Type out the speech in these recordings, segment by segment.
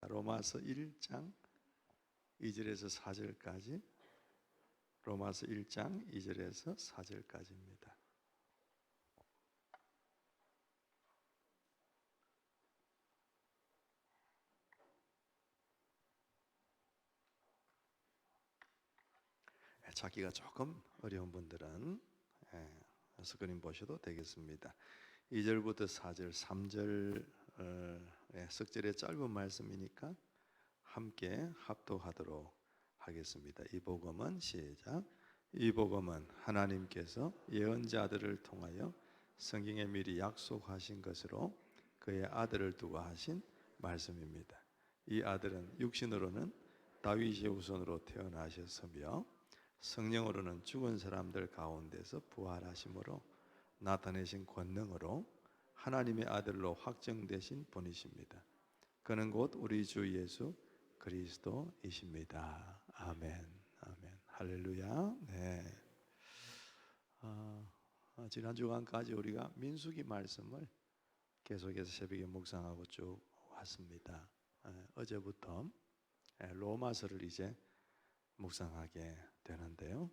로마서 1장 2절에서 4절까지, 로마서 1장 2절에서 4절까지입니다. 찾기가 조금 어려운 분들은 스크린 보셔도 되겠습니다. 2절부터 4절, 3절 석절의 짧은 말씀이니까 함께 합독하도록 하겠습니다. 이 복음은 시작. 이 복음은 하나님께서 예언자들을 통하여 성경에 미리 약속하신 것으로 그의 아들을 두고 하신 말씀입니다. 이 아들은 육신으로는 다윗의 후손으로 태어나셨으며 성령으로는 죽은 사람들 가운데서 부활하심으로 나타내신 권능으로 하나님의 아들로 확정되신 분이십니다. 그는 곧 우리 주 예수 그리스도이십니다. 아멘. 아멘. 할렐루야. 네. 지난 주간까지 우리가 민수기 말씀을 계속해서 새벽에 묵상하고 쭉 왔습니다. 어제부터 로마서를 이제 묵상하게 되는데요.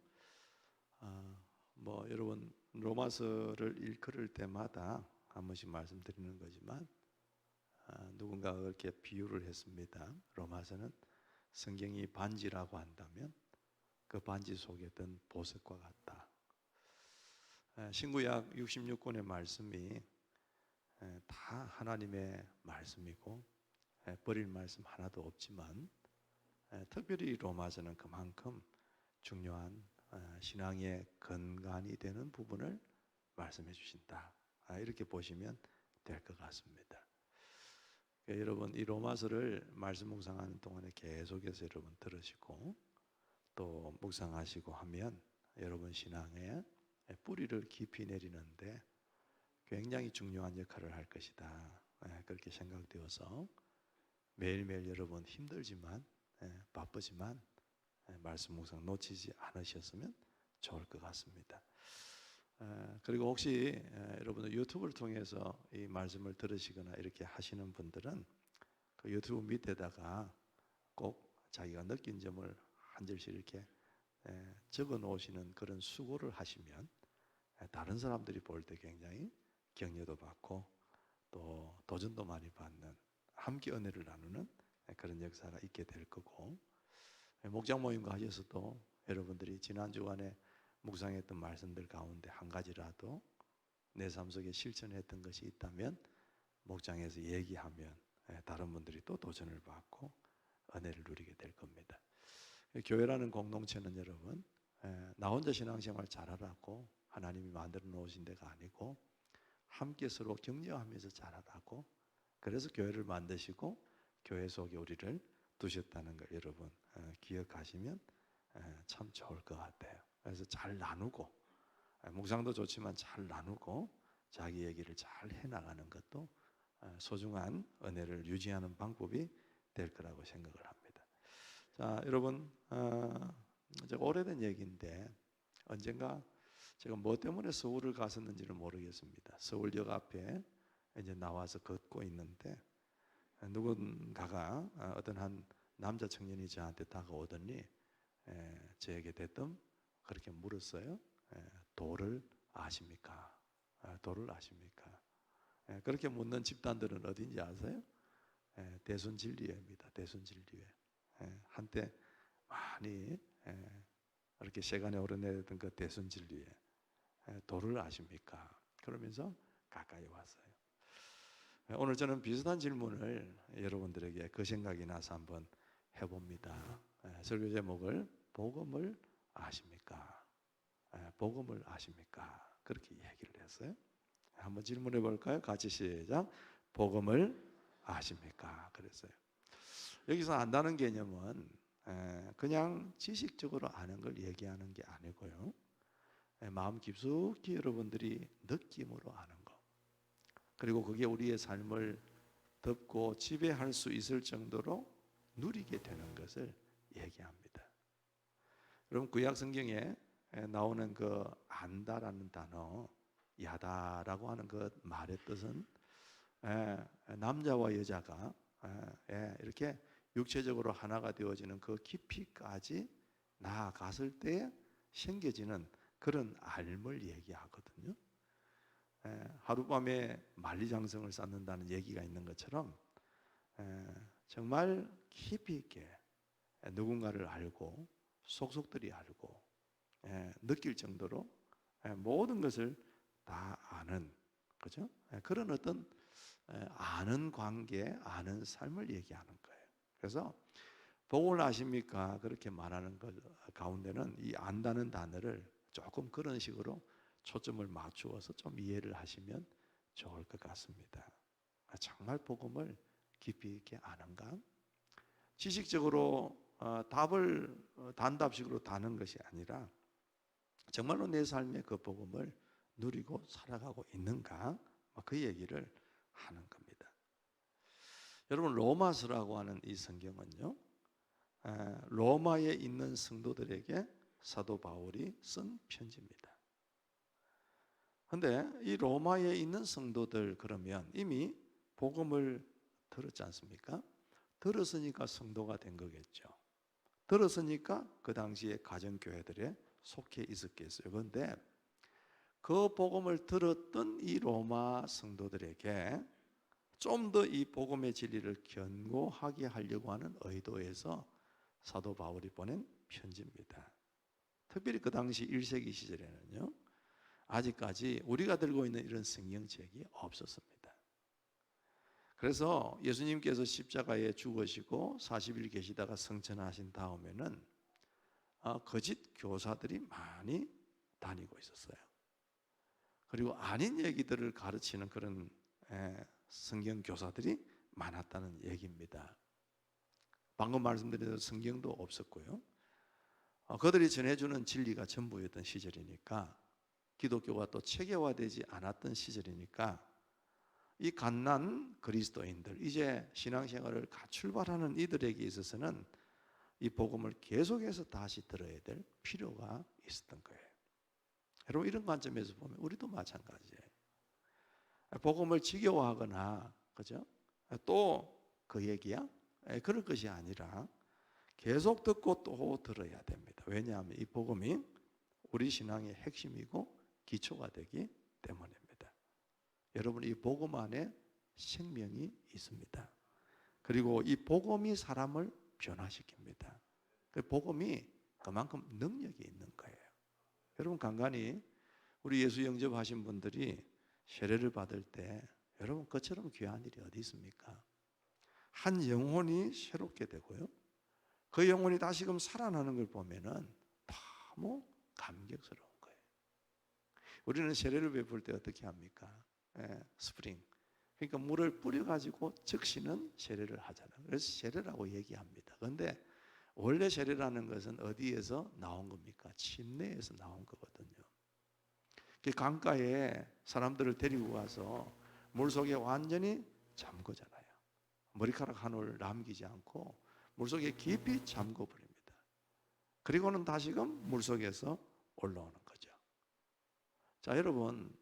여러분 로마서를 읽을 때마다 한 번씩 말씀드리는 거지만 누군가가 그렇게 비유를 했습니다. 로마서는 성경이 반지라고 한다면 그 반지 속에 든 보석과 같다. 신구약 66권의 말씀이 다 하나님의 말씀이고 버릴 말씀 하나도 없지만 특별히 로마서는 그만큼 중요한 신앙의 근간이 되는 부분을 말씀해 주신다. 이렇게 보시면 될 것 같습니다. 여러분 이 로마서를 말씀 묵상하는 동안에 계속해서 여러분 들으시고 또 묵상하시고 하면 여러분 신앙의 뿌리를 깊이 내리는데 굉장히 중요한 역할을 할 것이다. 그렇게 생각되어서 매일매일 여러분 힘들지만 바쁘지만 말씀 묵상 놓치지 않으셨으면 좋을 것 같습니다. 그리고 혹시 여러분들 유튜브를 통해서 이 말씀을 들으시거나 이렇게 하시는 분들은 그 유튜브 밑에다가 꼭 자기가 느낀 점을 한 절씩 이렇게 적어 놓으시는 그런 수고를 하시면 다른 사람들이 볼 때 굉장히 격려도 받고 또 도전도 많이 받는, 함께 은혜를 나누는 그런 역사가 있게 될 거고, 목장 모임과 하셔서도 여러분들이 지난 주간에 묵상했던 말씀들 가운데 한 가지라도 내 삶 속에 실천했던 것이 있다면 목장에서 얘기하면 다른 분들이 또 도전을 받고 은혜를 누리게 될 겁니다. 교회라는 공동체는 여러분 나 혼자 신앙생활 잘하라고 하나님이 만들어 놓으신 데가 아니고 함께 서로 격려하면서 잘하라고, 그래서 교회를 만드시고 교회 속에 우리를 두셨다는 걸 여러분 기억하시면 참 좋을 것 같아요. 그래서 잘 나누고, 묵상도 좋지만 잘 나누고 자기 얘기를 잘 해나가는 것도 소중한 은혜를 유지하는 방법이 될 거라고 생각을 합니다. 자, 여러분 오래된 얘기인데 언젠가 제가 뭐 때문에 서울을 갔었는지는 모르겠습니다. 서울역 앞에 이제 나와서 걷고 있는데 누군가가 어떤 한 남자 청년이 저한테 다가오더니 저에게 대뜸 그렇게 물었어요. 도를 아십니까? 도를 아십니까? 그렇게 묻는 집단들은 어딘지 아세요? 대순진리회입니다. 대순진리회. 한때 많이 이렇게 세간에 오르내리던 그 대순진리회. 도를 아십니까? 그러면서 가까이 왔어요. 오늘 저는 비슷한 질문을 여러분들에게 그 생각이 나서 한번 해봅니다. 설교 제목을 복음을 아십니까? 복음을 아십니까? 그렇게 얘기를 했어요. 한번 질문해 볼까요? 같이 시작. 복음을 아십니까? 그랬어요. 여기서 안다는 개념은 그냥 지식적으로 아는 걸 얘기하는 게 아니고요, 마음 깊숙이 여러분들이 느낌으로 아는 거, 그리고 그게 우리의 삶을 덮고 지배할 수 있을 정도로 누리게 되는 것을 얘기합니다. 여러분 구약 성경에 나오는 그 안다라는 단어, 야다라고 하는 그 말의 뜻은 남자와 여자가 이렇게 육체적으로 하나가 되어지는 그 깊이까지 나아갔을 때 생겨지는 그런 알을 얘기하거든요. 하룻밤에 만리장성을 쌓는다는 얘기가 있는 것처럼 정말 깊이 있게 누군가를 알고 속속들이 알고 느낄 정도로 모든 것을 다 아는, 그죠? 그런 어떤 아는 관계, 아는 삶을 얘기하는 거예요. 그래서 복을 아십니까? 그렇게 말하는 것 가운데는 이 안다는 단어를 조금 그런 식으로 초점을 맞추어서 좀 이해를 하시면 좋을 것 같습니다. 정말 복음을 깊이 있게 아는가? 지식적으로 답을 단답식으로 다는 것이 아니라 정말로 내 삶의 그 복음을 누리고 살아가고 있는가? 그 얘기를 하는 겁니다. 여러분, 로마서라고 하는 이 성경은요, 로마에 있는 성도들에게 사도 바울이 쓴 편지입니다. 그런데 이 로마에 있는 성도들, 그러면 이미 복음을 들었지 않습니까? 들었으니까 성도가 된 거겠죠. 들었으니까 그 당시에 가정교회들에 속해 있었겠어요. 그런데 그 복음을 들었던 이 로마 성도들에게 좀 더 이 복음의 진리를 견고하게 하려고 하는 의도에서 사도 바울이 보낸 편지입니다. 특별히 그 당시 1세기 시절에는요, 아직까지 우리가 들고 있는 이런 성경책이 없었습니다. 그래서 예수님께서 십자가에 죽으시고 40일 계시다가 성천하신 다음에는 거짓 교사들이 많이 다니고 있었어요. 그리고 아닌 얘기들을 가르치는 그런 성경 교사들이 많았다는 얘기입니다. 방금 말씀드린 대로 성경도 없었고요. 그들이 전해주는 진리가 전부였던 시절이니까, 기독교가 또 체계화되지 않았던 시절이니까 이 갓난 그리스도인들, 이제 신앙생활을 출발하는 이들에게 있어서는 이 복음을 계속해서 다시 들어야 될 필요가 있었던 거예요. 여러분, 이런 관점에서 보면 우리도 마찬가지예요. 복음을 지겨워하거나, 그죠? 또 그 얘기야? 그럴 것이 아니라 계속 듣고 또 들어야 됩니다. 왜냐하면 이 복음이 우리 신앙의 핵심이고 기초가 되기 때문입니다. 여러분, 이 복음 안에 생명이 있습니다. 그리고 이 복음이 사람을 변화시킵니다. 그 복음이 그만큼 능력이 있는 거예요. 여러분, 간간히 우리 예수 영접하신 분들이 세례를 받을 때 여러분, 그처럼 귀한 일이 어디 있습니까? 한 영혼이 새롭게 되고요, 그 영혼이 다시금 살아나는 걸 보면은 너무 감격스러운 거예요. 우리는 세례를 베풀 때 어떻게 합니까? 스프링, 그러니까 물을 뿌려가지고 적시는 세례를 하잖아요. 그래서 세례라고 얘기합니다. 그런데 원래 세례라는 것은 어디에서 나온 겁니까? 침례에서 나온 거거든요. 강가에 사람들을 데리고 가서 물속에 완전히 잠그잖아요. 머리카락 한 올 남기지 않고 물속에 깊이 잠궈버립니다. 그리고는 다시금 물속에서 올라오는 거죠. 자, 여러분,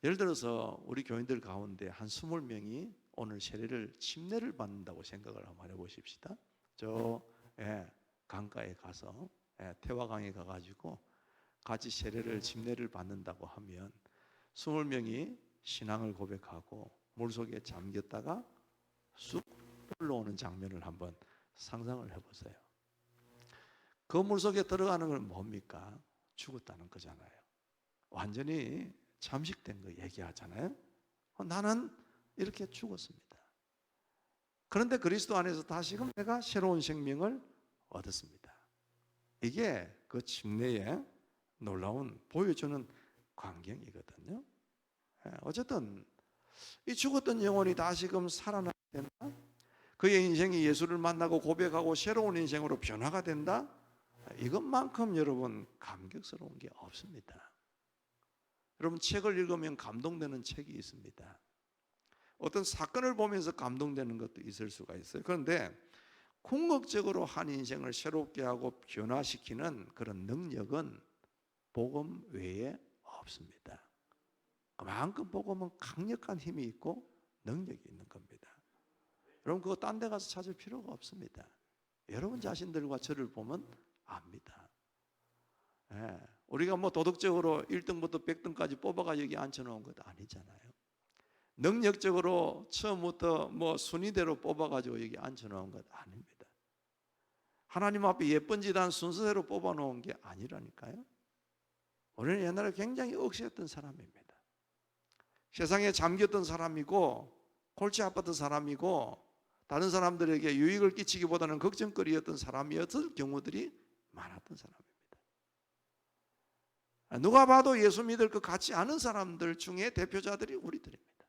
예를 들어서 우리 교인들 가운데 한 20명이 오늘 침례를 받는다고 생각을 한번 해보십시다. 강가에 가서 태화강에 가가지고 같이 침례를 받는다고 하면 20명이 신앙을 고백하고 물속에 잠겼다가 쑥 올라오는 장면을 한번 상상을 해보세요. 그 물속에 들어가는 건 뭡니까? 죽었다는 거잖아요. 완전히 잠식된 거 얘기하잖아요. 나는 이렇게 죽었습니다. 그런데 그리스도 안에서 다시금 내가 새로운 생명을 얻었습니다. 이게 그 침례의 놀라운 보여주는 광경이거든요. 어쨌든 이 죽었던 영혼이 다시금 살아나게 된다. 그의 인생이 예수를 만나고 고백하고 새로운 인생으로 변화가 된다. 이것만큼 여러분 감격스러운 게 없습니다. 여러분, 책을 읽으면 감동되는 책이 있습니다. 어떤 사건을 보면서 감동되는 것도 있을 수가 있어요. 그런데 궁극적으로 한 인생을 새롭게 하고 변화시키는 그런 능력은 복음 외에 없습니다. 그만큼 복음은 강력한 힘이 있고 능력이 있는 겁니다. 여러분 그거 딴 데 가서 찾을 필요가 없습니다. 여러분 자신들과 저를 보면 압니다. 예, 우리가 뭐 도덕적으로 1등부터 100등까지 뽑아가 여기 앉혀놓은 것 아니잖아요. 능력적으로 처음부터 뭐 순위대로 뽑아가지고 여기 앉혀놓은 것 아닙니다. 하나님 앞에 예쁜 짓한 순서대로 뽑아놓은 게 아니라니까요. 우리는 옛날에 굉장히 억세했던 사람입니다. 세상에 잠겼던 사람이고 골치 아팠던 사람이고 다른 사람들에게 유익을 끼치기보다는 걱정거리였던 사람이었을 경우들이 많았던 사람입니다. 누가 봐도 예수 믿을 것 같지 않은 사람들 중에 대표자들이 우리들입니다.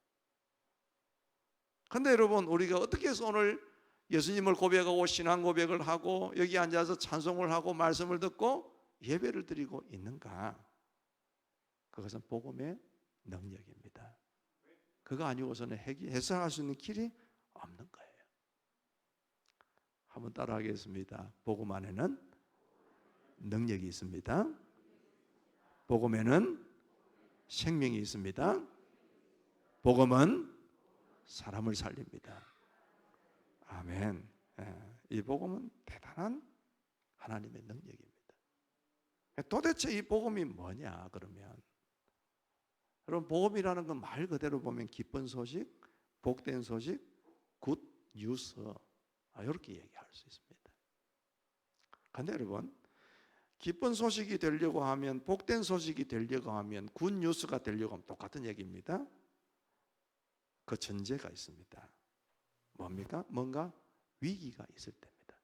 그런데 여러분 우리가 어떻게 해서 오늘 예수님을 고백하고 신앙 고백을 하고 여기 앉아서 찬송을 하고 말씀을 듣고 예배를 드리고 있는가? 그것은 복음의 능력입니다. 그거 아니고서는 해석할 수 있는 길이 없는 거예요. 한번 따라하겠습니다. 복음 안에는 능력이 있습니다. 복음에는 생명이 있습니다. 복음은 사람을 살립니다. 아멘. 이 복음은 대단한 하나님의 능력입니다. 도대체 이 복음이 뭐냐 그러면 여러분 복음이라는 건 말 그대로 보면 기쁜 소식, 복된 소식, 굿 뉴스 이렇게 얘기할 수 있습니다. 그런데 여러분 기쁜 소식이 되려고 하면 복된 소식이 되려고 하면 굿 뉴스가 되려고 하면 똑같은 얘기입니다. 그 전제가 있습니다. 뭡니까? 뭔가 위기가 있을 때입니다.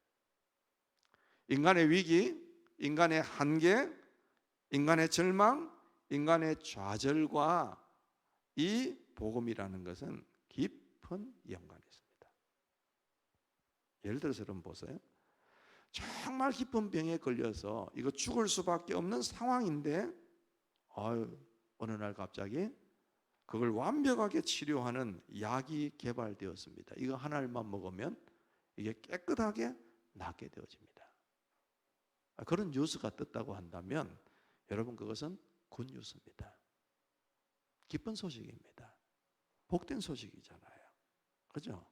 인간의 위기, 인간의 한계, 인간의 절망, 인간의 좌절과 이 복음이라는 것은 깊은 연관이 있습니다. 예를 들어서 여러분 보세요. 정말 깊은 병에 걸려서 이거 죽을 수밖에 없는 상황인데 어느 날 갑자기 그걸 완벽하게 치료하는 약이 개발되었습니다. 이거 하나만 먹으면 이게 깨끗하게 낫게 되어집니다. 그런 뉴스가 떴다고 한다면 여러분 그것은 굿뉴스입니다. 기쁜 소식입니다. 복된 소식이잖아요. 그죠?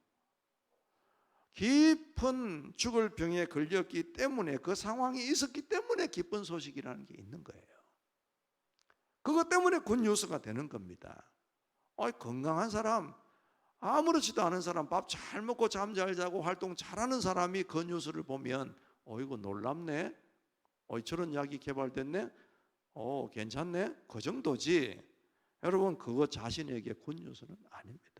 깊은 죽을 병에 걸렸기 때문에 그 상황이 있었기 때문에 기쁜 소식이라는 게 있는 거예요. 그것 때문에 굿뉴스가 되는 겁니다. 건강한 사람, 아무렇지도 않은 사람, 밥 잘 먹고 잠 잘 자고 활동 잘하는 사람이 그 뉴스를 보면 이거 놀랍네, 저런 약이 개발됐네, 괜찮네, 그 정도지. 여러분 그거 자신에게 굿뉴스는 아닙니다.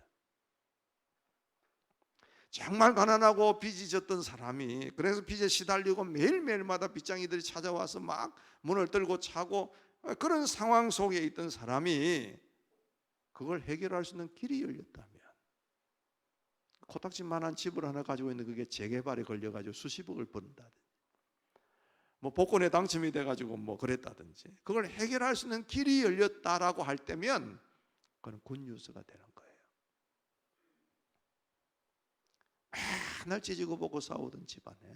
정말 가난하고 빚이 졌던 사람이 그래서 빚에 시달리고 매일매일마다 빚쟁이들이 찾아와서 막 문을 들고 차고 그런 상황 속에 있던 사람이 그걸 해결할 수 있는 길이 열렸다면 코딱지만한 집을 하나 가지고 있는 그게 재개발에 걸려가지고 수십억을 번다든지 뭐 복권에 당첨이 돼가지고 뭐 그랬다든지 그걸 해결할 수 있는 길이 열렸다라고 할 때면 그건 굿뉴스가 되는 거예요. 맨날 찢고 보고 싸우던 집안에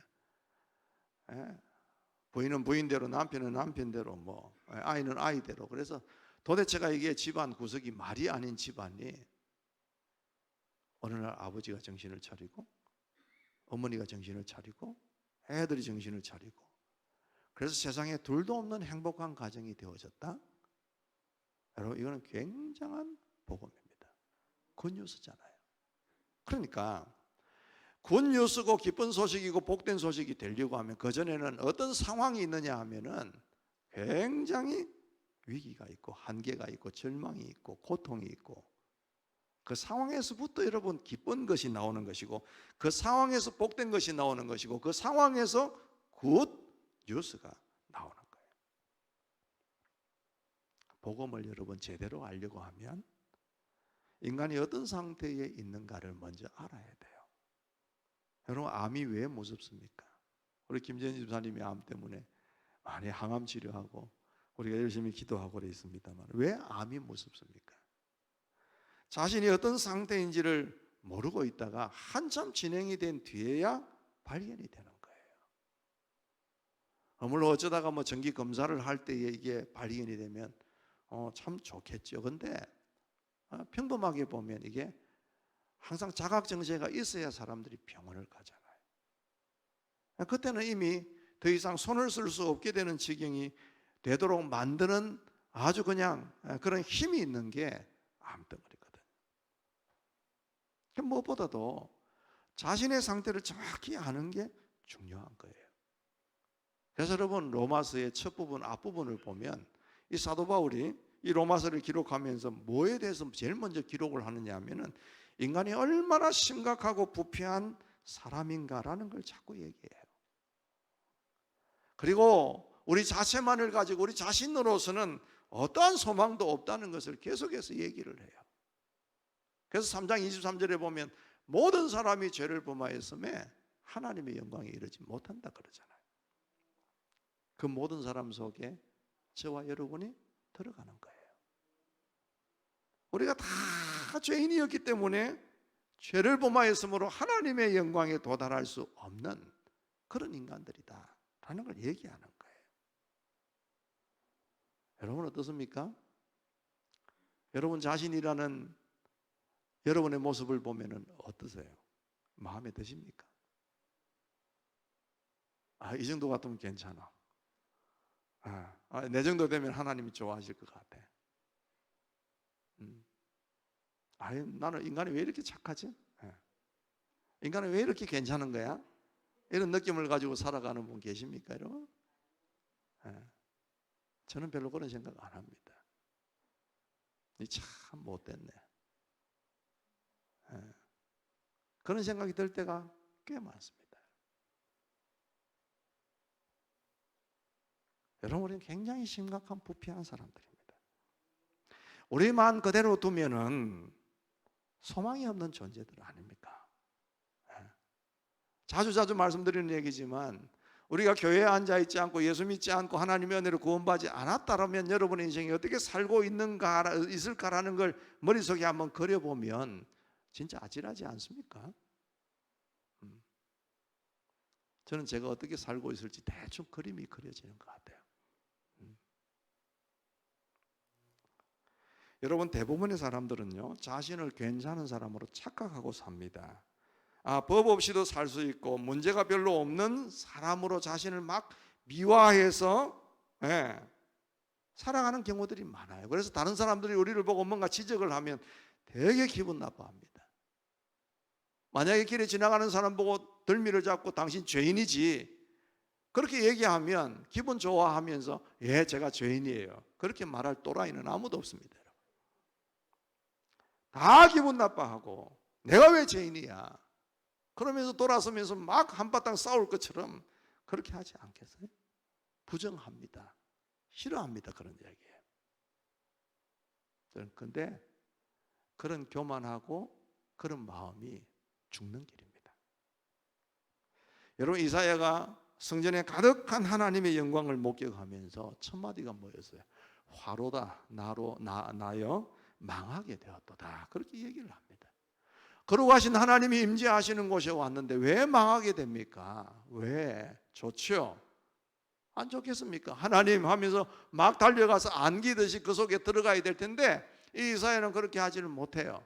부인은 부인대로 남편은 남편대로 뭐 아이는 아이대로 그래서 도대체가 이게 집안 구석이 말이 아닌 집안이 어느 날 아버지가 정신을 차리고 어머니가 정신을 차리고 애들이 정신을 차리고 그래서 세상에 둘도 없는 행복한 가정이 되어졌다. 여러분 이거는 굉장한 복음입니다. 굿뉴스잖아요. 그러니까 굿뉴스고 기쁜 소식이고 복된 소식이 되려고 하면 그전에는 어떤 상황이 있느냐 하면은 굉장히 위기가 있고 한계가 있고 절망이 있고 고통이 있고 그 상황에서부터 여러분 기쁜 것이 나오는 것이고 그 상황에서 복된 것이 나오는 것이고 그 상황에서 굿 뉴스가 나오는 거예요. 복음을 여러분 제대로 알려고 하면 인간이 어떤 상태에 있는가를 먼저 알아야 돼요. 여러분 암이 왜 무섭습니까? 우리 김재현 집사님이 암 때문에 많이 항암 치료하고 우리가 열심히 기도하고 그래 있습니다만 왜 암이 무섭습니까? 자신이 어떤 상태인지를 모르고 있다가 한참 진행이 된 뒤에야 발견이 되는 거예요. 물론 어쩌다가 뭐 정기 검사를 할 때에 이게 발견이 되면 참 좋겠죠. 근데 평범하게 보면 이게 항상 자각정지가 있어야 사람들이 병원을 가잖아요. 그때는 이미 더 이상 손을 쓸 수 없게 되는 지경이 되도록 만드는 아주 그냥 그런 힘이 있는 게 암덩어리거든요. 무엇보다도 자신의 상태를 정확히 아는 게 중요한 거예요. 그래서 여러분 로마서의 첫 부분 앞부분을 보면 이 사도 바울이 이 로마서를 기록하면서 뭐에 대해서 제일 먼저 기록을 하느냐 하면은 인간이 얼마나 심각하고 부패한 사람인가라는 걸 자꾸 얘기해요. 그리고 우리 자체만을 가지고 우리 자신으로서는 어떠한 소망도 없다는 것을 계속해서 얘기를 해요. 그래서 3장 23절에 보면 모든 사람이 죄를 범하였음에 하나님의 영광에 이르지 못한다 그러잖아요. 그 모든 사람 속에 저와 여러분이 들어가는 거예요. 우리가 다 죄인이었기 때문에 죄를 범하였으므로 하나님의 영광에 도달할 수 없는 그런 인간들이다 라는 걸 얘기하는 거예요. 여러분 어떻습니까? 여러분 자신이라는 여러분의 모습을 보면 어떠세요? 마음에 드십니까? 이 정도 같으면 괜찮아. 내 정도 되면 하나님이 좋아하실 것 같아. 나는 인간이 왜 이렇게 착하지? 인간은 왜 이렇게 괜찮은 거야? 이런 느낌을 가지고 살아가는 분 계십니까, 여러분? 저는 별로 그런 생각 안 합니다. 참 못됐네. 그런 생각이 들 때가 꽤 많습니다. 여러분, 우리는 굉장히 심각한 부패한 사람들입니다. 우리만 그대로 두면은 소망이 없는 존재들 아닙니까? 자주 말씀드리는 얘기지만 우리가 교회에 앉아있지 않고 예수 믿지 않고 하나님의 은혜로 구원받지 않았다면 여러분의 인생이 어떻게 살고 있을까라는 걸 머릿속에 한번 그려보면 진짜 아찔하지 않습니까? 저는 제가 어떻게 살고 있을지 대충 그림이 그려지는 것 같아요. 여러분 대부분의 사람들은요 자신을 괜찮은 사람으로 착각하고 삽니다. 법 없이도 살 수 있고 문제가 별로 없는 사람으로 자신을 막 미화해서 살아가는 경우들이 많아요. 그래서 다른 사람들이 우리를 보고 뭔가 지적을 하면 되게 기분 나빠합니다. 만약에 길에 지나가는 사람 보고 덜미를 잡고 당신 죄인이지 그렇게 얘기하면 기분 좋아하면서 예 제가 죄인이에요 그렇게 말할 또라이는 아무도 없습니다. 다 기분 나빠하고 내가 왜 죄인이야 그러면서 돌아서면서 막 한바탕 싸울 것처럼 그렇게 하지 않겠어요? 부정합니다. 싫어합니다. 그런 이야기예요. 그런데 그런 교만하고 그런 마음이 죽는 길입니다. 여러분 이사야가 성전에 가득한 하나님의 영광을 목격하면서 첫 마디가 뭐였어요? 화로다 나여 망하게 되었도다 그렇게 얘기를 합니다. 거룩하신 하나님이 임재하시는 곳에 왔는데 왜 망하게 됩니까? 왜? 좋죠? 안 좋겠습니까? 하나님 하면서 막 달려가서 안기듯이 그 속에 들어가야 될 텐데 이 이사야는 그렇게 하지를 못해요.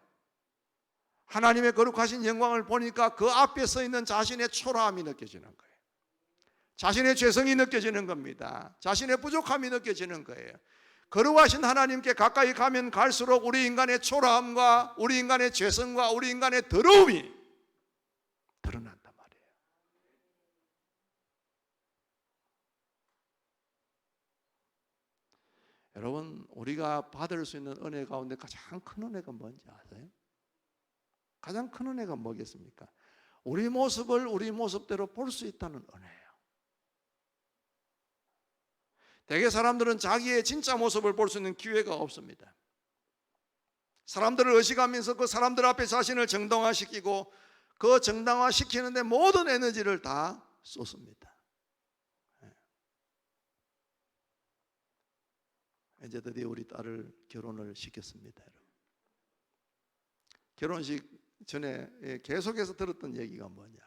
하나님의 거룩하신 영광을 보니까 그 앞에 서 있는 자신의 초라함이 느껴지는 거예요. 자신의 죄성이 느껴지는 겁니다. 자신의 부족함이 느껴지는 거예요. 거룩하신 하나님께 가까이 가면 갈수록 우리 인간의 초라함과 우리 인간의 죄성과 우리 인간의 더러움이 드러난단 말이에요. 여러분 우리가 받을 수 있는 은혜 가운데 가장 큰 은혜가 뭔지 아세요? 가장 큰 은혜가 뭐겠습니까? 우리 모습을 우리 모습대로 볼 수 있다는 은혜예요. 대개 사람들은 자기의 진짜 모습을 볼 수 있는 기회가 없습니다. 사람들을 의식하면서 그 사람들 앞에 자신을 정당화시키고 그 정당화시키는데 모든 에너지를 다 쏟습니다. 이제 드디어 우리 딸을 결혼을 시켰습니다. 결혼식 전에 계속해서 들었던 얘기가 뭐냐면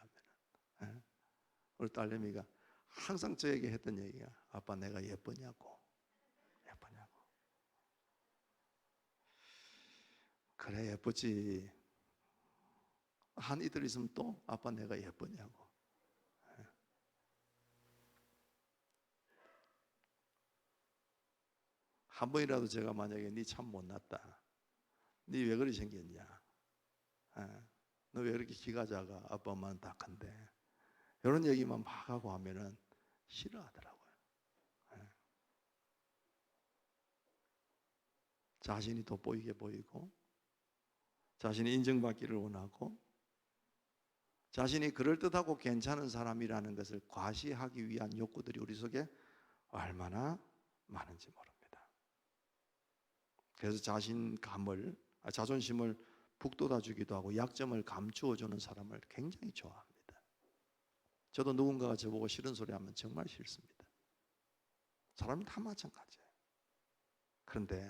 우리 딸내미가 항상 저에게 했던 얘기가 아빠 내가 예쁘냐고. 그래 예쁘지. 한 이틀 있으면 또 아빠 내가 예쁘냐고. 한 번이라도 제가 만약에 니 참 못났다, 니 왜 그리 생겼냐, 너 왜 이렇게 키가 작아, 아빠 엄마는 다 큰데, 이런 얘기만 막 하고 하면은 싫어하더라고요. 자신이 돋보이게 보이고, 자신이 인정받기를 원하고, 자신이 그럴듯하고 괜찮은 사람이라는 것을 과시하기 위한 욕구들이 우리 속에 얼마나 많은지 모릅니다. 그래서 자존심을 북돋아주기도 하고 약점을 감추어주는 사람을 굉장히 좋아합니다. 저도 누군가가 저보고 싫은 소리 하면 정말 싫습니다. 사람이 다 마찬가지예요. 그런데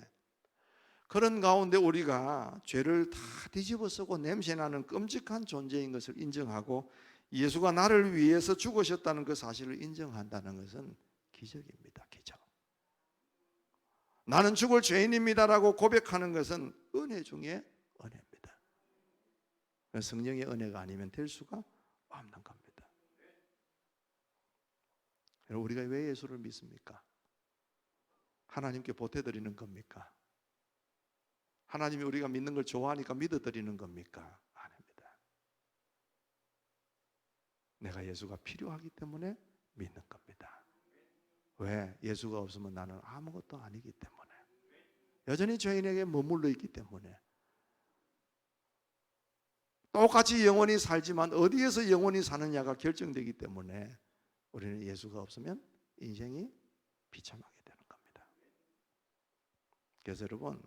그런 가운데 우리가 죄를 다 뒤집어 쓰고 냄새나는 끔찍한 존재인 것을 인정하고 예수가 나를 위해서 죽으셨다는 그 사실을 인정한다는 것은 기적입니다. 기적. 나는 죽을 죄인입니다라고 고백하는 것은 은혜 중에 은혜입니다. 성령의 은혜가 아니면 될 수가 없는 겁니다. 우리가 왜 예수를 믿습니까? 하나님께 보태드리는 겁니까? 하나님이 우리가 믿는 걸 좋아하니까 믿어드리는 겁니까? 아닙니다. 내가 예수가 필요하기 때문에 믿는 겁니다. 왜? 예수가 없으면 나는 아무것도 아니기 때문에, 여전히 죄인에게 머물러 있기 때문에, 똑같이 영원히 살지만 어디에서 영원히 사느냐가 결정되기 때문에 우리는 예수가 없으면 인생이 비참하게 되는 겁니다. 그래서 여러분,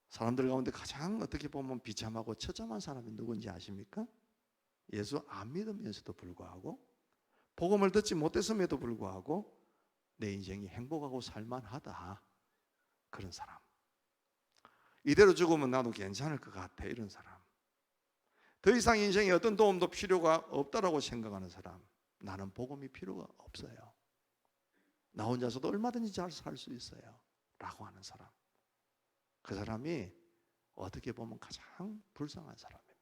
사람들 가운데 가장 어떻게 보면 비참하고 처참한 사람이 누군지 아십니까? 예수 안 믿으면서도 불구하고, 복음을 듣지 못했음에도 불구하고 내 인생이 행복하고 살만하다, 그런 사람. 이대로 죽으면 나도 괜찮을 것 같아, 이런 사람. 더 이상 인생에 어떤 도움도 필요가 없다라고 생각하는 사람. 나는 복음이 필요가 없어요, 나 혼자서도 얼마든지 잘 살 수 있어요 라고 하는 사람. 그 사람이 어떻게 보면 가장 불쌍한 사람입니다.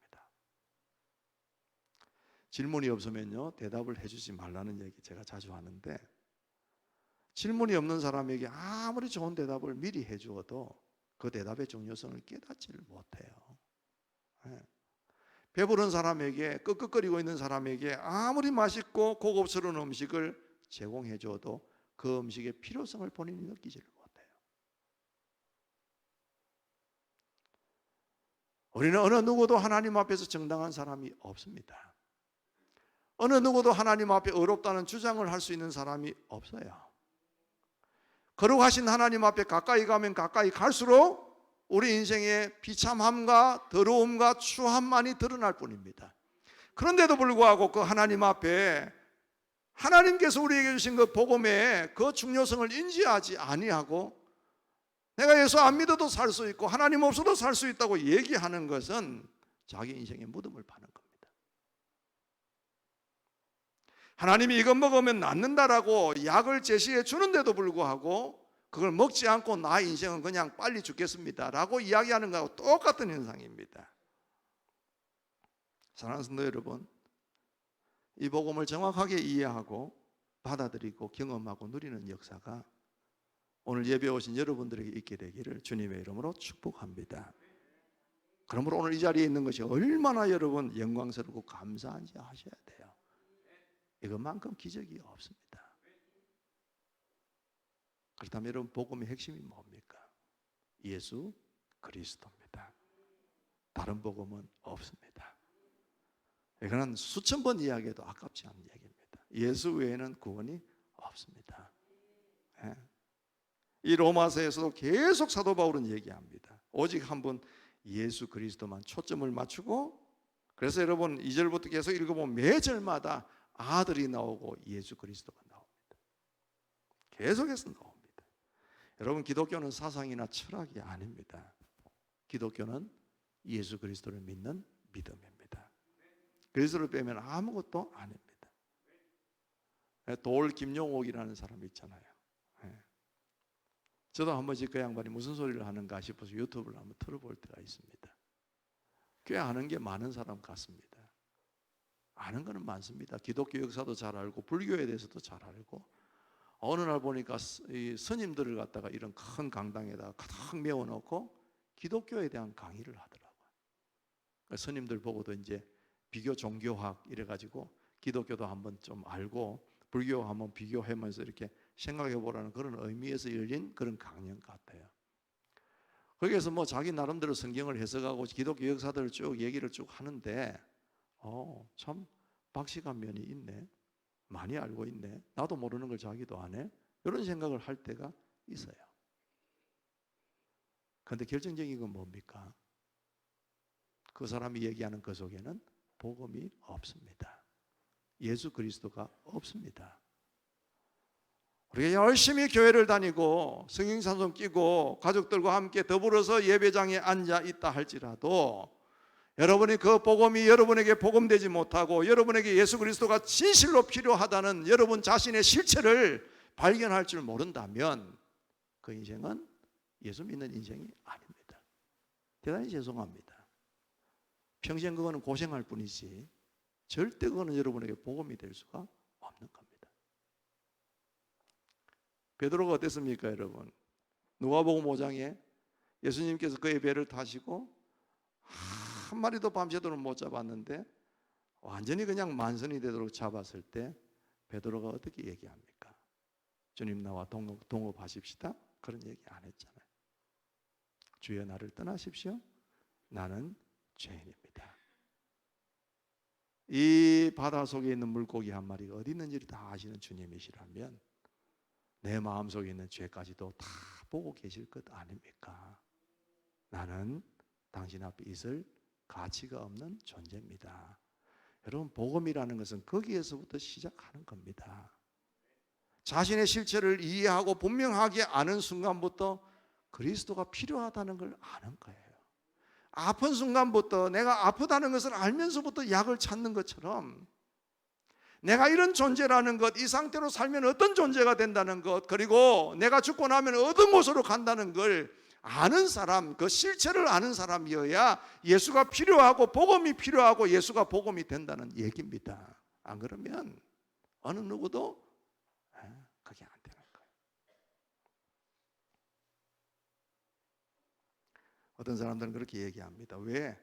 질문이 없으면요 대답을 해주지 말라는 얘기 제가 자주 하는데, 질문이 없는 사람에게 아무리 좋은 대답을 미리 해주어도 그 대답의 중요성을 깨닫지를 못해요. 배부른 사람에게, 끄끄거리고 있는 사람에게 아무리 맛있고 고급스러운 음식을 제공해 줘도 그 음식의 필요성을 본인이 느끼지를 못해요. 우리는 어느 누구도 하나님 앞에서 정당한 사람이 없습니다. 어느 누구도 하나님 앞에 의롭다는 주장을 할 수 있는 사람이 없어요. 거룩하신 하나님 앞에 가까이 가면 가까이 갈수록 우리 인생의 비참함과 더러움과 추함만이 드러날 뿐입니다. 그런데도 불구하고 그 하나님 앞에 하나님께서 우리에게 주신 그 복음의 그 중요성을 인지하지 아니하고, 내가 예수 안 믿어도 살 수 있고 하나님 없어도 살 수 있다고 얘기하는 것은 자기 인생의 무덤을 파는 겁니다. 하나님이 이거 먹으면 낫는다라고 약을 제시해 주는데도 불구하고 그걸 먹지 않고 나 인생은 그냥 빨리 죽겠습니다 라고 이야기하는 것하고 똑같은 현상입니다. 사랑하는 성도 여러분, 이 복음을 정확하게 이해하고 받아들이고 경험하고 누리는 역사가 오늘 예배 오신 여러분들에게 있게 되기를 주님의 이름으로 축복합니다. 그러므로 오늘 이 자리에 있는 것이 얼마나 여러분 영광스럽고 감사한지 아셔야 돼요. 이것만큼 기적이 없습니다. 그렇다면 여러분, 복음의 핵심이 뭡니까? 예수 그리스도입니다. 다른 복음은 없습니다. 이거는 수천 번 이야기해도 아깝지 않은 얘기입니다. 예수 외에는 구원이 없습니다. 이 로마서에서도 계속 사도 바울은 얘기합니다. 오직 한 분 예수 그리스도만 초점을 맞추고, 그래서 여러분 2절부터 계속 읽어보면 매 절마다 아들이 나오고 예수 그리스도가 나옵니다. 계속해서 나옵니다. 여러분, 기독교는 사상이나 철학이 아닙니다. 기독교는 예수 그리스도를 믿는 믿음입니다. 그리스도를 빼면 아무것도 아닙니다. 돌 김용옥이라는 사람이 있잖아요. 저도 한 번씩 그 양반이 무슨 소리를 하는가 싶어서 유튜브를 한번 틀어볼 때가 있습니다. 꽤 아는 게 많은 사람 같습니다. 아는 거는 많습니다. 기독교 역사도 잘 알고 불교에 대해서도 잘 알고, 어느 날 보니까 이 스님들을 갖다가 이런 큰 강당에다가 가득 메워놓고 기독교에 대한 강의를 하더라고요. 그러니까 스님들 보고도 이제 비교 종교학 이래가지고 기독교도 한번 좀 알고 불교 한번 비교하면서 이렇게 생각해 보라는 그런 의미에서 열린 그런 강연 같아요. 거기에서 뭐 자기 나름대로 성경을 해석하고 기독교 역사들을 쭉 얘기를 쭉 하는데 참 박식한 면이 있네, 많이 알고 있네, 나도 모르는 걸 자기도 아네, 이런 생각을 할 때가 있어요. 그런데 결정적인 건 뭡니까? 그 사람이 얘기하는 그 속에는 복음이 없습니다. 예수 그리스도가 없습니다. 우리가 열심히 교회를 다니고 성경산송 끼고 가족들과 함께 더불어서 예배장에 앉아 있다 할지라도 여러분이 그 복음이 여러분에게 복음되지 못하고 여러분에게 예수 그리스도가 진실로 필요하다는 여러분 자신의 실체를 발견할 줄 모른다면 그 인생은 예수 믿는 인생이 아닙니다. 대단히 죄송합니다. 평생 그거는 고생할 뿐이지 절대 그거는 여러분에게 복음이 될 수가 없는 겁니다. 베드로가 어땠습니까, 여러분? 누가복음 5장에 예수님께서 그의 배를 타시고 한 마리도 밤새도록 못 잡았는데 완전히 그냥 만선이 되도록 잡았을 때 베드로가 어떻게 얘기합니까? 주님 나와 동업하십시다. 그런 얘기 안 했잖아요. 주여 나를 떠나십시오. 나는 죄인입니다. 이 바다 속에 있는 물고기 한 마리가 어디 있는지를 다 아시는 주님이시라면 내 마음속에 있는 죄까지도 다 보고 계실 것 아닙니까? 나는 당신 앞에 있을 가치가 없는 존재입니다. 여러분, 복음이라는 것은 거기에서부터 시작하는 겁니다. 자신의 실체를 이해하고 분명하게 아는 순간부터 그리스도가 필요하다는 걸 아는 거예요. 아픈 순간부터, 내가 아프다는 것을 알면서부터 약을 찾는 것처럼 내가 이런 존재라는 것, 이 상태로 살면 어떤 존재가 된다는 것, 그리고 내가 죽고 나면 어떤 곳으로 간다는 걸 아는 사람, 그 실체를 아는 사람이어야 예수가 필요하고 복음이 필요하고 예수가 복음이 된다는 얘기입니다. 안 그러면 어느 누구도 그게 안 되는 거예요. 어떤 사람들은 그렇게 얘기합니다. 왜?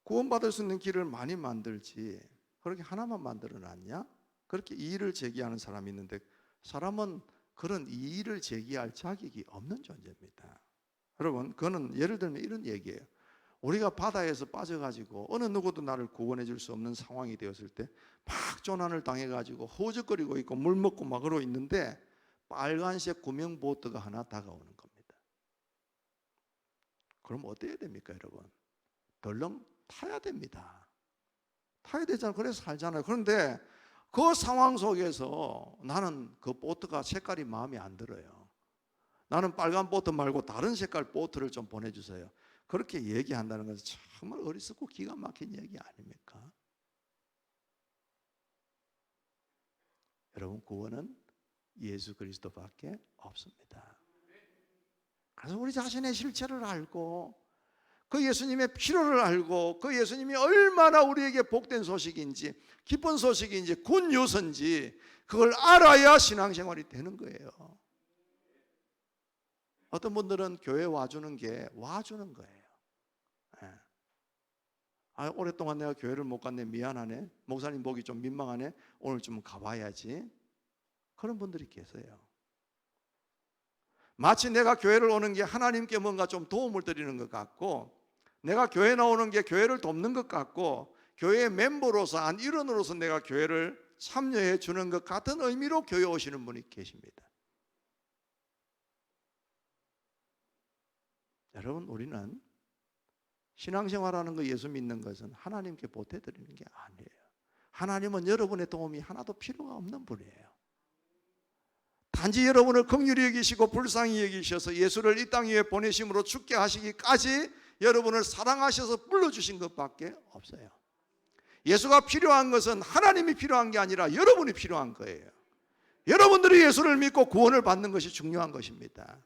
구원받을 수 있는 길을 많이 만들지 그렇게 하나만 만들어 놨냐? 그렇게 이의를 제기하는 사람이 있는데 사람은 그런 이의를 제기할 자격이 없는 존재입니다. 여러분, 그거는 예를 들면 이런 얘기예요. 우리가 바다에서 빠져가지고 어느 누구도 나를 구원해 줄 수 없는 상황이 되었을 때 막 조난을 당해가지고 허우적거리고 있고 물 먹고 막 그러고 있는데 빨간색 구명 보트가 하나 다가오는 겁니다. 그럼 어때야 됩니까, 여러분? 덜렁 타야 됩니다. 타야 되잖아요. 그래서 살잖아요. 그런데 그 상황 속에서 나는 그 보트가 색깔이 마음에 안 들어요. 나는 빨간 보트 말고 다른 색깔 보트를 좀 보내주세요. 그렇게 얘기한다는 것은 정말 어리석고 기가 막힌 얘기 아닙니까? 여러분, 구원은 예수 그리스도밖에 없습니다. 그래서 우리 자신의 실체를 알고 그 예수님의 필요를 알고 그 예수님이 얼마나 우리에게 복된 소식인지 기쁜 소식인지 굿 뉴스인지 그걸 알아야 신앙생활이 되는 거예요. 어떤 분들은 교회 와주는 게 와주는 거예요. 오랫동안 내가 교회를 못 갔네, 미안하네, 목사님 보기 좀 민망하네, 오늘 좀 가봐야지. 그런 분들이 계세요. 마치 내가 교회를 오는 게 하나님께 뭔가 좀 도움을 드리는 것 같고 내가 교회 나오는 게 교회를 돕는 것 같고 교회의 멤버로서 한 일원으로서 내가 교회를 참여해 주는 것 같은 의미로 교회 오시는 분이 계십니다. 여러분, 우리는 신앙생활하는 거, 예수 믿는 것은 하나님께 보태드리는 게 아니에요. 하나님은 여러분의 도움이 하나도 필요가 없는 분이에요. 단지 여러분을 긍휼히 여기시고 불쌍히 여기셔서 예수를 이 땅 위에 보내심으로 죽게 하시기까지 여러분을 사랑하셔서 불러주신 것밖에 없어요. 예수가 필요한 것은 하나님이 필요한 게 아니라 여러분이 필요한 거예요. 여러분들이 예수를 믿고 구원을 받는 것이 중요한 것입니다.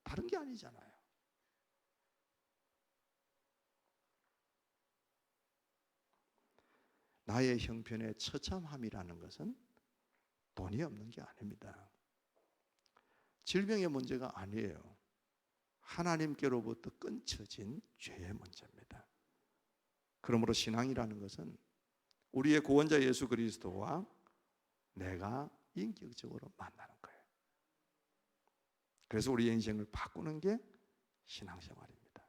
다른 게 아니잖아요. 나의 형편의 처참함이라는 것은 돈이 없는 게 아닙니다. 질병의 문제가 아니에요. 하나님께로부터 끊쳐진 죄의 문제입니다. 그러므로 신앙이라는 것은 우리의 구원자 예수 그리스도와 내가 인격적으로 만나는 거예요. 그래서 우리의 인생을 바꾸는 게 신앙생활입니다.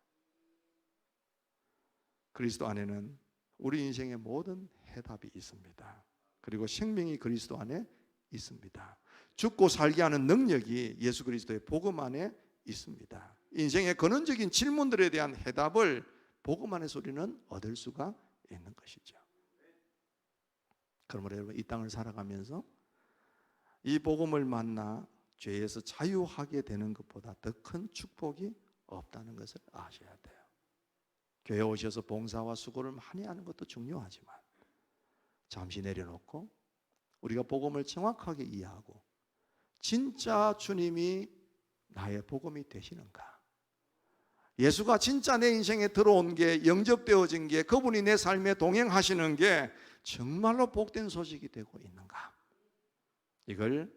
그리스도 안에는 우리 인생의 모든 해답이 있습니다. 그리고 생명이 그리스도 안에 있습니다. 죽고 살게 하는 능력이 예수 그리스도의 복음 안에 있습니다. 인생의 근원적인 질문들에 대한 해답을 복음 안에서 우리는 얻을 수가 있는 것이죠. 그러므로 여러분, 이 땅을 살아가면서 이 복음을 만나 죄에서 자유하게 되는 것보다 더 큰 축복이 없다는 것을 아셔야 돼요. 교회에 오셔서 봉사와 수고를 많이 하는 것도 중요하지만 잠시 내려놓고 우리가 복음을 정확하게 이해하고 진짜 주님이 나의 복음이 되시는가, 예수가 진짜 내 인생에 들어온 게, 영접되어진 게, 그분이 내 삶에 동행하시는 게 정말로 복된 소식이 되고 있는가, 이걸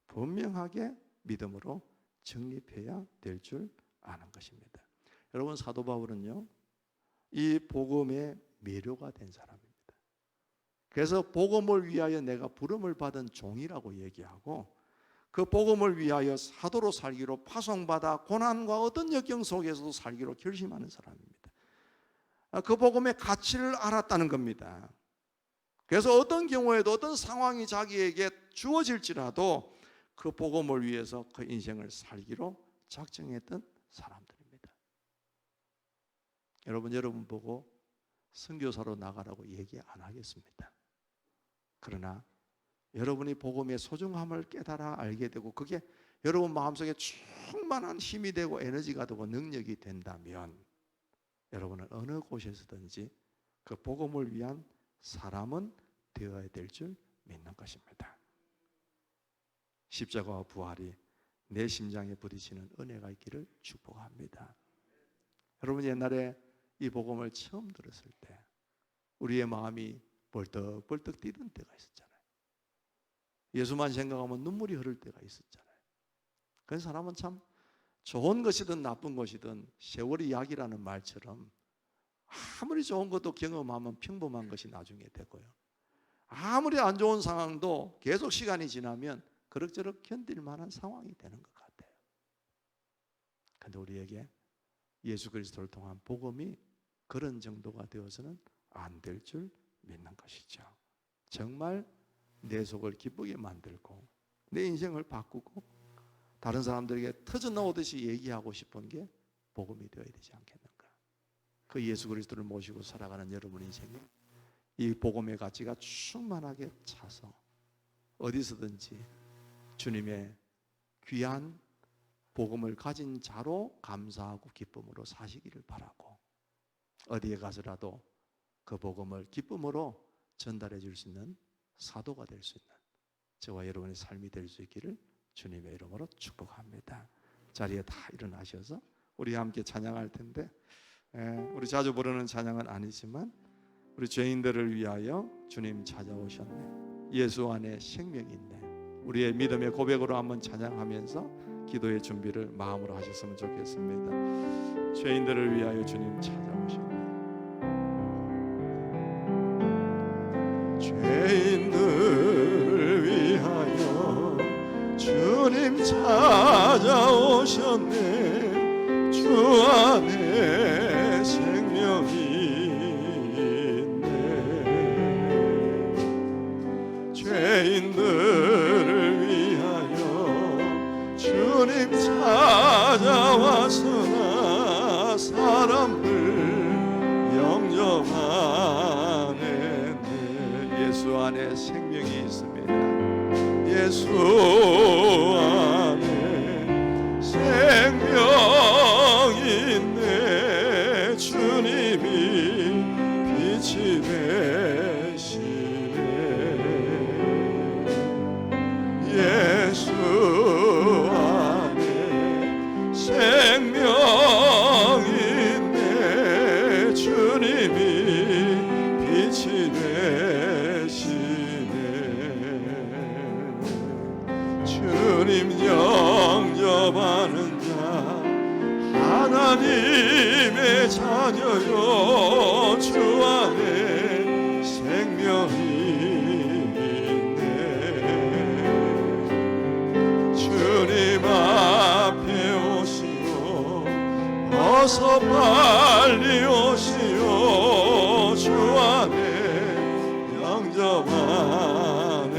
분명하게 믿음으로 정립해야 될 줄 아는 것입니다. 여러분, 사도 바울은요, 이 복음의 매료가 된 사람입니다. 그래서 복음을 위하여 내가 부름을 받은 종이라고 얘기하고, 그 복음을 위하여 사도로 살기로 파송받아 고난과 어떤 역경 속에서도 살기로 결심하는 사람입니다. 그 복음의 가치를 알았다는 겁니다. 그래서 어떤 경우에도 어떤 상황이 자기에게 주어질지라도 그 복음을 위해서 그 인생을 살기로 작정했던 사람들입니다. 여러분 보고 선교사로 나가라고 얘기 안 하겠습니다. 그러나 여러분이 복음의 소중함을 깨달아 알게 되고 그게 여러분 마음속에 충만한 힘이 되고 에너지가 되고 능력이 된다면 여러분은 어느 곳에서든지 그 복음을 위한 사람은 되어야 될 줄 믿는 것입니다. 십자가와 부활이 내 심장에 부딪히는 은혜가 있기를 축복합니다. 여러분, 옛날에 이 복음을 처음 들었을 때 우리의 마음이 벌떡벌떡 뛰던 때가 있었잖아요. 예수만 생각하면 눈물이 흐를 때가 있었잖아요. 그래서 사람은 참 좋은 것이든 나쁜 것이든 세월이 약이라는 말처럼 아무리 좋은 것도 경험하면 평범한 것이 나중에 되고요, 아무리 안 좋은 상황도 계속 시간이 지나면 그럭저럭 견딜 만한 상황이 되는 것 같아요. 그런데 우리에게 예수 그리스도를 통한 복음이 그런 정도가 되어서는 안 될 줄 믿는 것이죠. 정말 내 속을 기쁘게 만들고 내 인생을 바꾸고 다른 사람들에게 터져나오듯이 얘기하고 싶은 게 복음이 되어야 되지 않겠는가. 그 예수 그리스도를 모시고 살아가는 여러분 인생에 이 복음의 가치가 충만하게 차서 어디서든지 주님의 귀한 복음을 가진 자로 감사하고 기쁨으로 사시기를 바라고, 어디에 가서라도 그 복음을 기쁨으로 전달해 줄 수 있는 사도가 될 수 있는 저와 여러분의 삶이 될 수 있기를 주님의 이름으로 축복합니다. 자리에 다 일어나셔서 우리 함께 찬양할 텐데, 우리 자주 부르는 찬양은 아니지만 우리 죄인들을 위하여 주님 찾아오셨네, 예수 안에 생명이 있네, 우리의 믿음의 고백으로 한번 찬양하면서 기도의 준비를 마음으로 하셨으면 좋겠습니다. 죄인들을 위하여 주님 찾아오셨네. 죄인들을 위하여 주님 찾아오셨네, 주 안에 생명이 있네. 죄인들을 위하여 주님 찾아와서나 사람을 영접하네. 예수 안에 생명이 있습니다. 예수 안에 생명이 있네. 주님이 빛이 되시네. 어서 빨리 오시오. 주 안에 영접 안에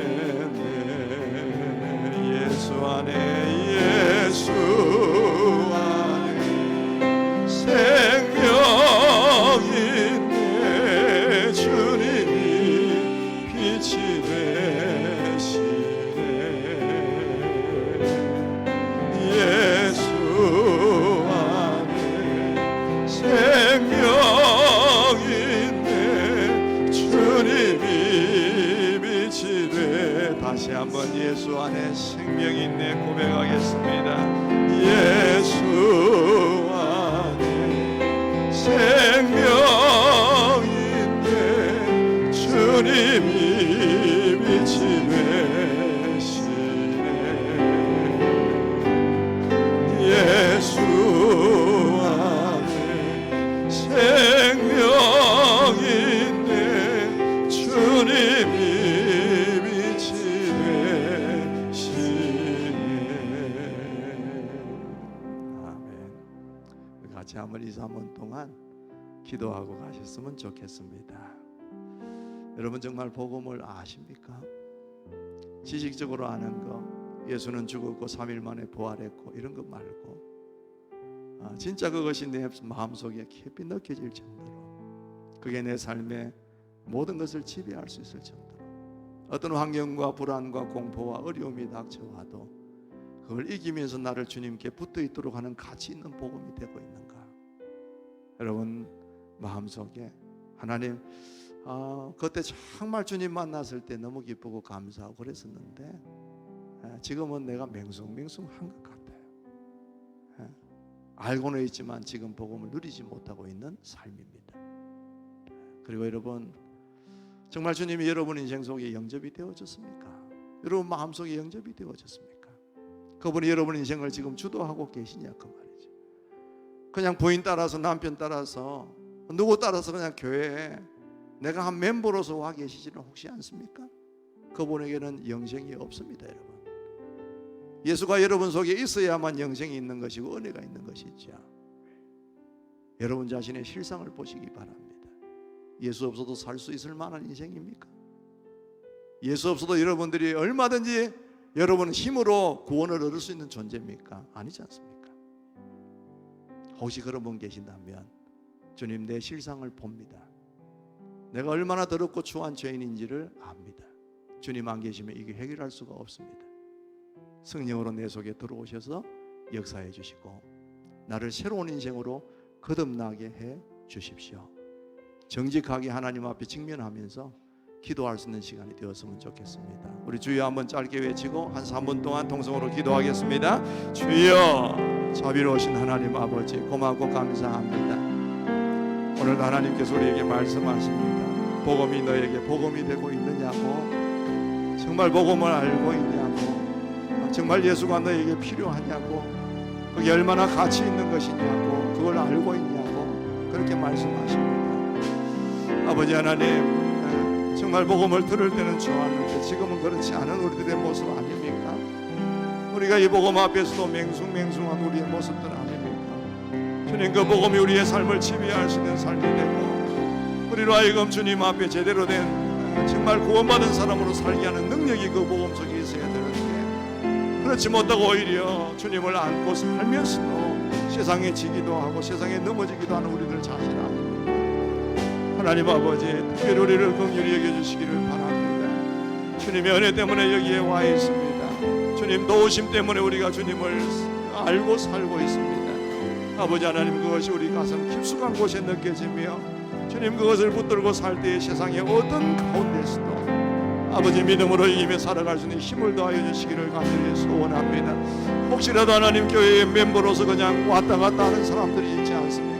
예수 안에 예수 안에 생명 있네. 주님이 빛이 되시네. 예수 안에 생명 있네. 주님이 빛이 돼. 다시 한번 예수 안에 생명 있네 고백하겠습니다. 예수 안에 생명 있네. 주님이 빛이 되시네. 예수 안에 생명 있네. 주님이 빛이 되시네. 아멘. 같이 한번 2, 3분 동안 기도하고 가셨으면 좋겠습니다. 여러분 정말 복음을 아십니까? 지식적으로 아는 거, 예수는 죽었고 3일 만에 부활했고 이런 거 말고 진짜 그것이 내 마음속에 깊이 느껴질 정도로, 그게 내 삶의 모든 것을 지배할 수 있을 정도로, 어떤 환경과 불안과 공포와 어려움이 닥쳐와도 그걸 이기면서 나를 주님께 붙어 있도록 하는 가치 있는 복음이 되고 있는가? 여러분 마음속에 하나님, 그때 정말 주님 만났을 때 너무 기쁘고 감사하고 그랬었는데 지금은 내가 맹숭맹숭한 것 같아요. 알고는 있지만 지금 복음을 누리지 못하고 있는 삶입니다. 그리고 여러분 정말 주님이 여러분 인생 속에 영접이 되어졌습니까? 여러분 마음속에 영접이 되어졌습니까? 그분이 여러분 인생을 지금 주도하고 계시냐 그 말이죠. 그냥 부인 따라서 남편 따라서 누구 따라서 그냥 교회에 내가 한 멤버로서 와 계시지는 혹시 않습니까? 그분에게는 영생이 없습니다. 여러분 예수가 여러분 속에 있어야만 영생이 있는 것이고 은혜가 있는 것이죠. 여러분 자신의 실상을 보시기 바랍니다. 예수 없어도 살 수 있을 만한 인생입니까? 예수 없어도 여러분들이 얼마든지 여러분 힘으로 구원을 얻을 수 있는 존재입니까? 아니지 않습니까? 혹시 그런 분 계신다면 주님 내 실상을 봅니다. 내가 얼마나 더럽고 추한 죄인인지를 압니다. 주님 안 계시면 이게 해결할 수가 없습니다. 성령으로 내 속에 들어오셔서 역사해 주시고 나를 새로운 인생으로 거듭나게 해 주십시오. 정직하게 하나님 앞에 직면하면서 기도할 수 있는 시간이 되었으면 좋겠습니다. 우리 주여 한번 짧게 외치고 한 3분 동안 통성으로 기도하겠습니다. 주여, 자비로우신 하나님 아버지 고맙고 감사합니다. 오늘 하나님께서 우리에게 말씀하십니다. 복음이 너에게 복음이 되고 있느냐고, 정말 복음을 알고 있냐고, 정말 예수가 너에게 필요하냐고, 그게 얼마나 가치 있는 것이냐고, 그걸 알고 있냐고 그렇게 말씀하십니다. 아버지 하나님, 정말 복음을 들을 때는 좋았는데 지금은 그렇지 않은 우리들의 모습 아닙니까? 우리가 이 복음 앞에서도 맹숭맹숭한 우리의 모습들 아닙니까? 주님, 그 복음이 우리의 삶을 지배할 수 있는 삶이 되고 우리로 하여금 주님 앞에 제대로 된 정말 구원받은 사람으로 살게 하는 능력이 그 복음 속에 있어야 되는데 그렇지 못하고 오히려 주님을 안고 살면서도 세상에 지기도 하고 세상에 넘어지기도 하는 우리들 자신 아닙니까? 하나님 아버지, 특별히 우리를 긍휼히 여겨주시기를 바랍니다. 주님의 은혜 때문에 여기에 와 있습니다. 주님 도우심 때문에 우리가 주님을 알고 살고 있습니다. 아버지 하나님, 그것이 우리 가슴 깊숙한 곳에 느껴지며 주님 그것을 붙들고 살 때의 세상의 어떤 가운데서도 아버지 믿음으로 이기며 살아갈 수 있는 힘을 더하여 주시기를 간절히 소원합니다. 혹시라도 하나님 교회의 멤버로서 그냥 왔다 갔다 하는 사람들이 있지 않습니까?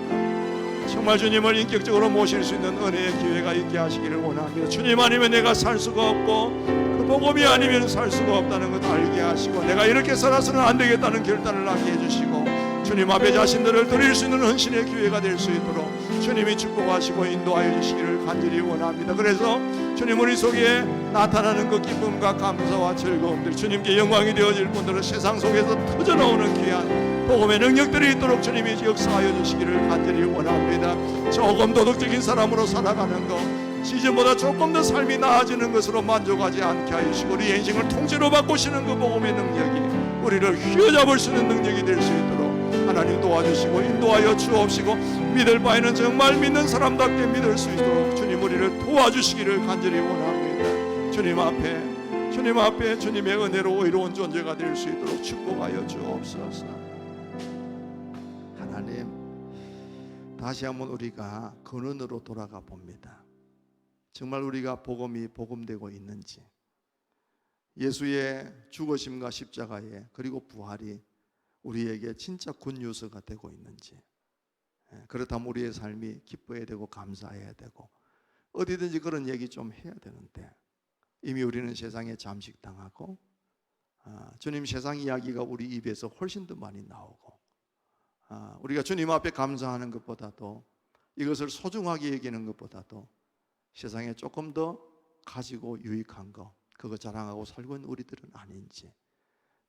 정말 주님을 인격적으로 모실 수 있는 은혜의 기회가 있게 하시기를 원합니다. 주님 아니면 내가 살 수가 없고 그 복음이 아니면 살 수가 없다는 것을 알게 하시고 내가 이렇게 살아서는 안 되겠다는 결단을 하게 해주시고 주님 앞에 자신들을 드릴 수 있는 헌신의 기회가 될 수 있도록 주님이 축복하시고 인도하여 주시기를 간절히 원합니다. 그래서 주님 우리 속에 나타나는 그 기쁨과 감사와 즐거움들, 주님께 영광이 되어질 분들은 세상 속에서 터져나오는 귀한 복음의 능력들이 있도록 주님이 역사하여 주시기를 간절히 원합니다. 조금 도덕적인 사람으로 살아가는 것, 시즌보다 조금 더 삶이 나아지는 것으로 만족하지 않게 하시고 우리 인생을 통째로 바꾸시는 그 복음의 능력이 우리를 휘어잡을 수 있는 능력이 될 수 있도록 하나님 도와주시고 인도하여 주옵시고, 믿을 바에는 정말 믿는 사람답게 믿을 수 있도록 주님 우리를 도와주시기를 간절히 원합니다. 주님 앞에 주님의 은혜로 의로운 존재가 될 수 있도록 축복하여 주옵소서. 하나님, 다시 한번 우리가 근원으로 돌아가 봅니다. 정말 우리가 복음이 복음되고 있는지, 예수의 죽으심과 십자가에 그리고 부활이 우리에게 진짜 굿뉴스가 되고 있는지, 그렇다면 우리의 삶이 기뻐해야 되고 감사해야 되고 어디든지 그런 얘기 좀 해야 되는데, 이미 우리는 세상에 잠식당하고 주님 세상 이야기가 우리 입에서 훨씬 더 많이 나오고, 우리가 주님 앞에 감사하는 것보다도, 이것을 소중하게 여기는 것보다도 세상에 조금 더 가지고 유익한 거, 그거 자랑하고 살고 있는 우리들은 아닌지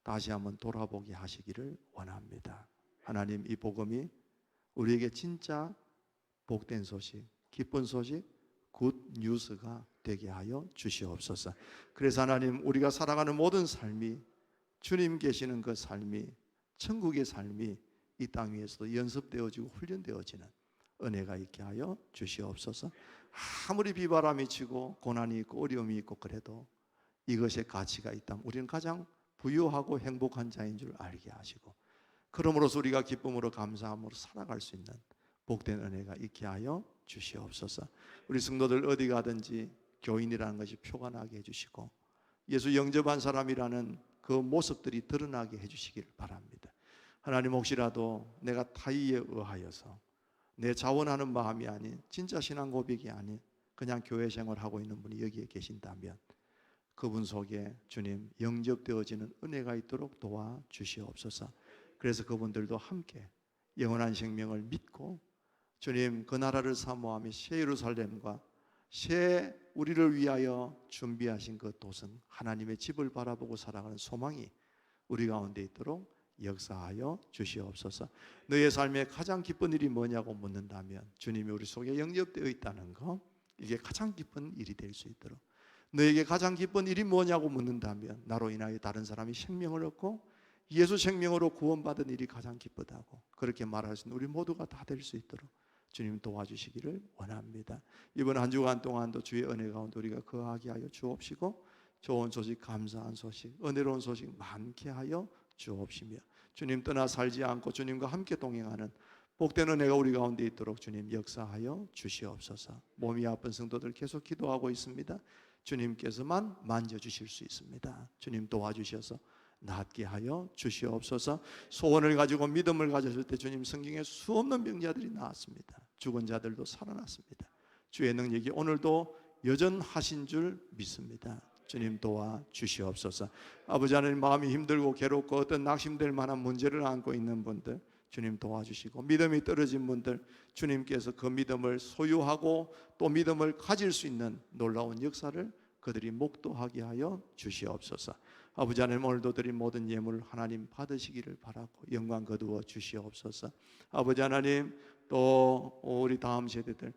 다시 한번 돌아보게 하시기를 원합니다. 하나님, 이 복음이 우리에게 진짜 복된 소식, 기쁜 소식, 굿 뉴스가 되게 하여 주시옵소서. 그래서 하나님, 우리가 살아가는 모든 삶이, 주님 계시는 그 삶이, 천국의 삶이 이 땅 위에서도 연습되어지고 훈련되어지는 은혜가 있게 하여 주시옵소서. 아무리 비바람이 치고 고난이 있고 어려움이 있고 그래도 이것의 가치가 있다면 우리는 가장 부유하고 행복한 자인 줄 알게 하시고, 그러므로서 우리가 기쁨으로 감사함으로 살아갈 수 있는 복된 은혜가 있게 하여 주시옵소서. 우리 성도들 어디 가든지 교인이라는 것이 표가 나게 해주시고, 예수 영접한 사람이라는 그 모습들이 드러나게 해주시기를 바랍니다. 하나님, 혹시라도 내가 타의에 의하여서 내 자원하는 마음이 아닌, 진짜 신앙 고백이 아닌 그냥 교회 생활하고 있는 분이 여기에 계신다면 그분 속에 주님 영접되어지는 은혜가 있도록 도와주시옵소서. 그래서 그분들도 함께 영원한 생명을 믿고 주님 그 나라를 사모하며 새 예루살렘과 새 우리를 위하여 준비하신 그 도성 하나님의 집을 바라보고 살아가는 소망이 우리 가운데 있도록 역사하여 주시옵소서. 너의 삶에 가장 기쁜 일이 뭐냐고 묻는다면 주님이 우리 속에 영접되어 있다는 것, 이게 가장 기쁜 일이 될 수 있도록, 너에게 가장 기쁜 일이 뭐냐고 묻는다면 나로 인하여 다른 사람이 생명을 얻고 예수 생명으로 구원받은 일이 가장 기쁘다고 그렇게 말할 수 있는 우리 모두가 다 될 수 있도록 주님 도와주시기를 원합니다. 이번 한 주간 동안도 주의 은혜 가운데 우리가 거하게 하여 주옵시고, 좋은 소식, 감사한 소식, 은혜로운 소식 많게 하여 주옵시며, 주님 떠나 살지 않고 주님과 함께 동행하는 복된 은혜가 우리 가운데 있도록 주님 역사하여 주시옵소서. 몸이 아픈 성도들 계속 기도하고 있습니다. 주님께서만 만져주실 수 있습니다. 주님 도와주셔서 낫게 하여 주시옵소서. 소원을 가지고 믿음을 가졌을 때 주님 성경에 수없는 병자들이 나왔습니다. 죽은 자들도 살아났습니다. 주의 능력이 오늘도 여전하신 줄 믿습니다. 주님 도와주시옵소서. 아버지 하나님, 마음이 힘들고 괴롭고 어떤 낙심될 만한 문제를 안고 있는 분들 주님 도와주시고, 믿음이 떨어진 분들 주님께서 그 믿음을 소유하고 또 믿음을 가질 수 있는 놀라운 역사를 그들이 목도하게 하여 주시옵소서. 아버지 하나님, 오늘도 드린 모든 예물을 하나님 받으시기를 바라고 영광 거두어 주시옵소서. 아버지 하나님, 또 우리 다음 세대들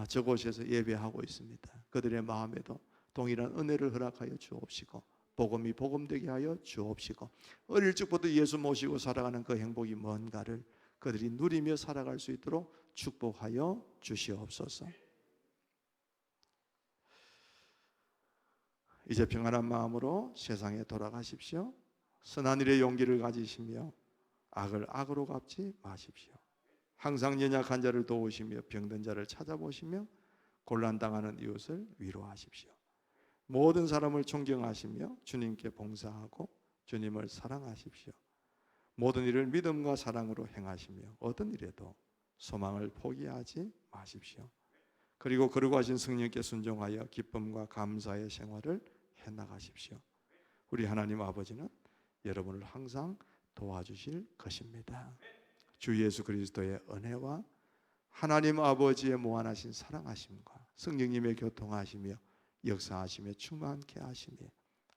저곳에서 예배하고 있습니다. 그들의 마음에도 동일한 은혜를 허락하여 주옵시고 복음이 복음되게 하여 주옵시고, 어릴 적부터 예수 모시고 살아가는 그 행복이 뭔가를 그들이 누리며 살아갈 수 있도록 축복하여 주시옵소서. 이제 평안한 마음으로 세상에 돌아가십시오. 선한 일의 용기를 가지시며 악을 악으로 갚지 마십시오. 항상 연약한 자를 도우시며 병든 자를 찾아보시며 곤란당하는 이웃을 위로하십시오. 모든 사람을 존경하시며 주님께 봉사하고 주님을 사랑하십시오. 모든 일을 믿음과 사랑으로 행하시며 어떤 일에도 소망을 포기하지 마십시오. 그리고 거룩하신 성령께 순종하여 기쁨과 감사의 생활을 해나가십시오. 우리 하나님 아버지는 여러분을 항상 도와주실 것입니다. 주 예수 그리스도의 은혜와 하나님 아버지의 무한하신 사랑하심과 성령님의 교통하시며 역사하시며 충만케 하시며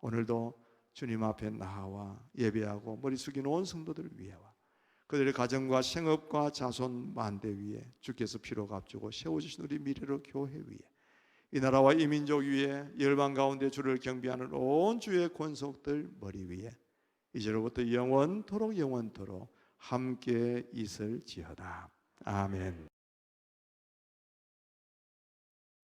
오늘도 주님 앞에 나와 예배하고 머리 숙인 온 성도들 위에와 그들의 가정과 생업과 자손 만대 위에 주께서 피로 값주고 세워주신 우리 미래로 교회 위에 이 나라와 이 민족 위에 열방 가운데 주를 경배하는 온 주의 권속들 머리 위에 이제로부터 영원토록 함께 있을지어다. 아멘.